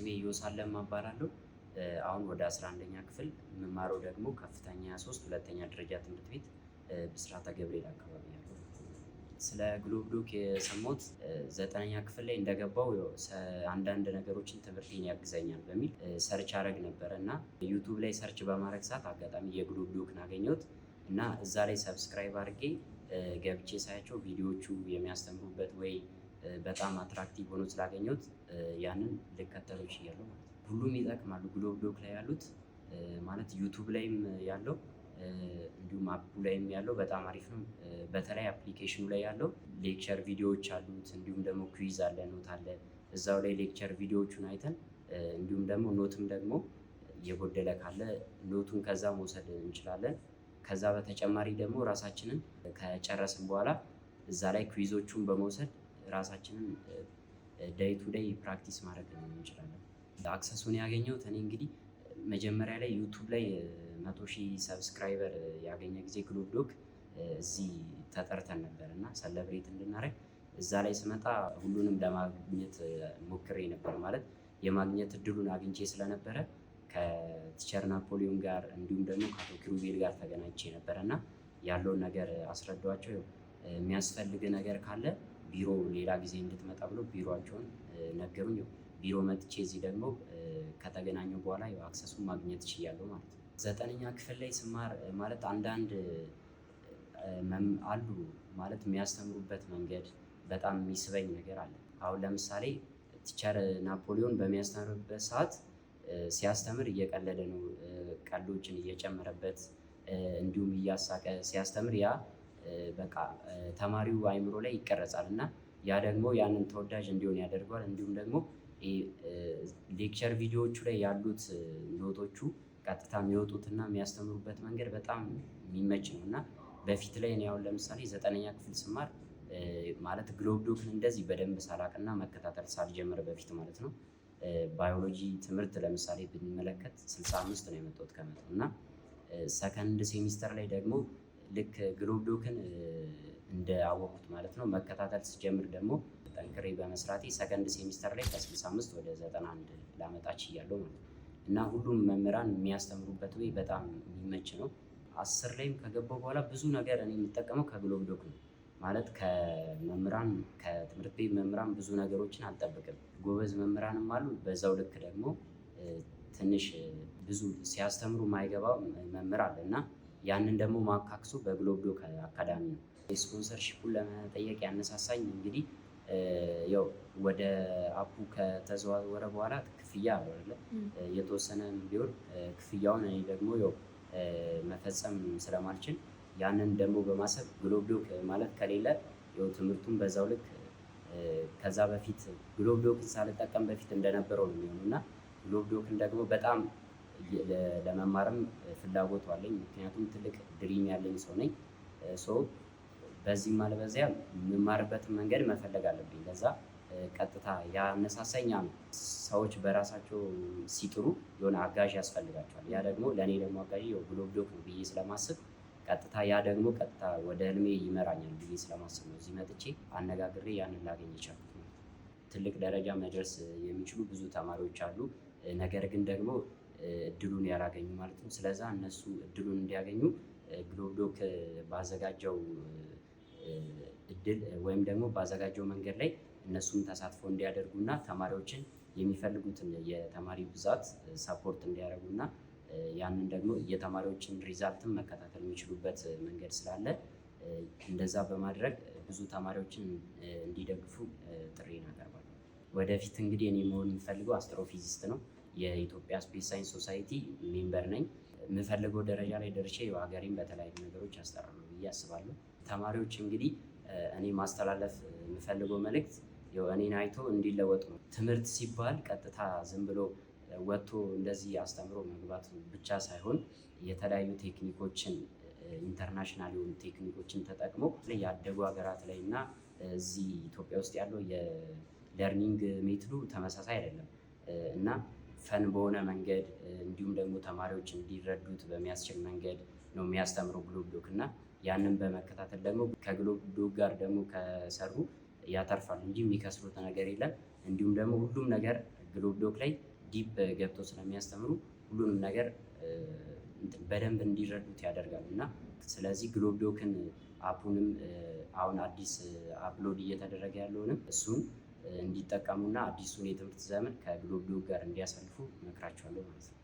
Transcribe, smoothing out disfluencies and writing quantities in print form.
ስሜ ዮሳለም እባላለሁ። አሁን ወደ 11ኛ ክፍል የምማረው ደግሞ ከፍተኛ 3 ሁለተኛ ደረጃ ትምህርት ቤት ብስራተ ገብርኤል አካባቢ ያለው። ስለ ግሎብ ዶክ የሰማሁት 9ኛ ክፍል ላይ እንደገባው አንዳንድ ነገሮችን ትምህርቴን ያግዘኛል በሚል ሰርች አደረግ ነበረ እና ዩቱብ ላይ ሰርች በማድረግ ሰዓት አጋጣሚ የግሎብ ዶክን አገኘሁት እና እዛ ላይ ሰብስክራይብ አድርጌ ገብቼ ሳያቸው ቪዲዮዎቹ የሚያስተምሩበት ወይ በጣም አትራክቲቭ ሆኖ ስላገኘሁት ያንን ልከተለው ችያለሁ ማለት ነው። ሁሉም ይጠቅማሉ ግሎብ ዶክ ላይ ያሉት ማለት ዩቱብ ላይም ያለው እንዲሁም አፑ ላይም ያለው በጣም አሪፍ ነው። በተለይ አፕሊኬሽኑ ላይ ያለው ሌክቸር ቪዲዮዎች አሉት፣ እንዲሁም ደግሞ ኩዊዝ አለ፣ ኖት አለ። እዛው ላይ ሌክቸር ቪዲዮዎቹን አይተን እንዲሁም ደግሞ ኖትም ደግሞ የጎደለ ካለ ኖቱን ከዛ መውሰድ እንችላለን። ከዛ በተጨማሪ ደግሞ ራሳችንን ከጨረስን በኋላ እዛ ላይ ኩዊዞቹን በመውሰድ ራሳችንን ዴይ ቱ ዴይ ፕራክቲስ ማድረግ እንችላለን። አክሰሱን ያገኘሁት እኔ እንግዲህ መጀመሪያ ላይ ዩቱብ ላይ 100,000 ሰብስክራይበር ያገኘ ጊዜ ግሎብ ዶክ እዚህ ተጠርተን ነበር እና ሰለብሬት እንድናደርግ እዛ ላይ ስመጣ ሁሉንም ለማግኘት ሞክሬ ነበር። ማለት የማግኘት እድሉን አግኝቼ ስለነበረ ከቲቸር ናፖሊዮን ጋር እንዲሁም ደግሞ ከአቶ ኪሩቤል ጋር ተገናኝቼ ነበረ እና ያለውን ነገር አስረዷቸው። የሚያስፈልግ ነገር ካለ ቢሮ ሌላ ጊዜ እንድትመጣ ብሎ ቢሮቸውን ነገሩኝ። ቢሮ መጥቼ እዚህ ደግሞ ከተገናኘው በኋላ አክሰሱን ማግኘት ችያለሁ ማለት ነው። 9ኛ ክፍል ላይ ስማር ማለት አንዳንድ አሉ ማለት የሚያስተምሩበት መንገድ በጣም የሚስበኝ ነገር አለ። አሁን ለምሳሌ ቲቸር ናፖሊዮን በሚያስተምርበት ሰዓት ሲያስተምር እየቀለደ ነው፣ ቀልዶችን እየጨመረበት እንዲሁም እያሳቀ ሲያስተምር ያ በቃ ተማሪው አይምሮ ላይ ይቀረጻል እና ያ ደግሞ ያንን ተወዳጅ እንዲሆን ያደርገዋል። እንዲሁም ደግሞ ሌክቸር ቪዲዮዎቹ ላይ ያሉት ኖቶቹ ቀጥታ የሚወጡትና የሚያስተምሩበት መንገድ በጣም የሚመች ነው እና በፊት ላይ እኔ አሁን ለምሳሌ 9ኛ ክፍል ስማር ማለት ግሎብ ዶክን እንደዚህ በደንብ ሳላቅና መከታተል ሳልጀምር በፊት ማለት ነው ባዮሎጂ ትምህርት ለምሳሌ ብንመለከት 65 ነው የመጣሁት ከመቶ እና ሰከንድ ሴሚስተር ላይ ደግሞ ልክ ግሎብ ዶክን እንዳወቅኩት ማለት ነው መከታተል ስጀምር ደግሞ ጠንክሬ በመስራቴ ሰከንድ ሴሚስተር ላይ ከ65 ወደ 91 ላመጣ ችያለሁ ማለት ነው እና ሁሉም መምህራን የሚያስተምሩበት ወይ በጣም የሚመች ነው። 10 ላይም ከገባሁ በኋላ ብዙ ነገር እኔ የምጠቀመው ከግሎብ ዶክ ነው ማለት ከመምህራን ከትምህርት ቤት መምህራን ብዙ ነገሮችን አልጠብቅም። ጎበዝ መምህራንም አሉ፣ በዛው ልክ ደግሞ ትንሽ ብዙ ሲያስተምሩ የማይገባው መምህር አለ እና ያንን ደግሞ ማካክሱ በግሎብ ዶክ አካዳሚ ነው። ስፖንሰርሺፑን ለመጠየቅ ያነሳሳኝ እንግዲህ ያው ወደ አፑ ከተዘዋወረ በኋላ ክፍያ አለው አይደለ? የተወሰነ ቢሆን ክፍያውን እኔ ደግሞ ያው መፈጸም ስለማልችል ያንን ደግሞ በማሰብ ግሎብ ዶክ ማለት ከሌለ ያው ትምህርቱን በዛው ልክ ከዛ በፊት ግሎብ ዶክን ሳልጠቀም በፊት እንደነበረው ነው የሚሆነው እና ግሎብ ዶክን ደግሞ በጣም ለመማርም ፍላጎቱ አለኝ። ምክንያቱም ትልቅ ድሪም ያለኝ ሰው ነኝ። በዚህም አለ በዚያ የምማርበትን መንገድ መፈለግ አለብኝ። ለዛ ቀጥታ ያነሳሳኝ ነው። ሰዎች በራሳቸው ሲጥሩ የሆነ አጋዥ ያስፈልጋቸዋል። ያ ደግሞ ለእኔ ደግሞ አጋዥ ግሎብ ዶክ ነው ብዬ ስለማስብ ቀጥታ ያ ደግሞ ቀጥታ ወደ ህልሜ ይመራኛል ብዬ ስለማስብ ነው እዚህ መጥቼ አነጋግሬ ያንን ላገኝ የቻልኩት ነው። ትልቅ ደረጃ መድረስ የሚችሉ ብዙ ተማሪዎች አሉ፣ ነገር ግን ደግሞ እድሉን ያላገኙ ማለት ነው። ስለዛ እነሱ እድሉን እንዲያገኙ ግሎብ ዶክ ባዘጋጀው እድል ወይም ደግሞ ባዘጋጀው መንገድ ላይ እነሱም ተሳትፎ እንዲያደርጉና ተማሪዎችን የሚፈልጉትን የተማሪ ብዛት ሰፖርት እንዲያደርጉና ያንን ደግሞ የተማሪዎችን ሪዛልትን መከታተል የሚችሉበት መንገድ ስላለ እንደዛ በማድረግ ብዙ ተማሪዎችን እንዲደግፉ ጥሪን አቀርባለሁ። ወደፊት እንግዲህ እኔ መሆን የምፈልገው አስትሮፊዚስት ነው። የኢትዮጵያ ስፔስ ሳይንስ ሶሳይቲ ሜምበር ነኝ። የምፈልገው ደረጃ ላይ ደርሼ ሀገሬን በተለያዩ ነገሮች አስጠራለሁ ብዬ አስባለሁ። ተማሪዎች እንግዲህ እኔ ማስተላለፍ የምፈልገው መልእክት እኔን አይቶ እንዲለወጡ ነው። ትምህርት ሲባል ቀጥታ ዝም ብሎ ወጥቶ እንደዚህ አስተምሮ መግባት ብቻ ሳይሆን የተለያዩ ቴክኒኮችን ኢንተርናሽናል የሆኑ ቴክኒኮችን ተጠቅሞ ያደጉ ሀገራት ላይ እና እዚህ ኢትዮጵያ ውስጥ ያለው የለርኒንግ ሜትዱ ተመሳሳይ አይደለም እና ፈን በሆነ መንገድ እንዲሁም ደግሞ ተማሪዎች እንዲረዱት በሚያስችል መንገድ ነው የሚያስተምረው ግሎብ ዶክ እና ያንን በመከታተል ደግሞ ከግሎብ ዶክ ጋር ደግሞ ከሰሩ ያተርፋል እንጂ የሚከስሩት ነገር የለም። እንዲሁም ደግሞ ሁሉም ነገር ግሎብ ዶክ ላይ ዲፕ ገብተው ስለሚያስተምሩ ሁሉንም ነገር በደንብ እንዲረዱት ያደርጋል እና ስለዚህ ግሎብ ዶክን አፑንም አሁን አዲስ አፕሎድ እየተደረገ ያለውንም እሱን እንዲጠቀሙና አዲሱን የትምህርት ዘመን ከግሎብ ዶክ ጋር እንዲያሳልፉ እመክራቸዋለሁ ማለት ነው።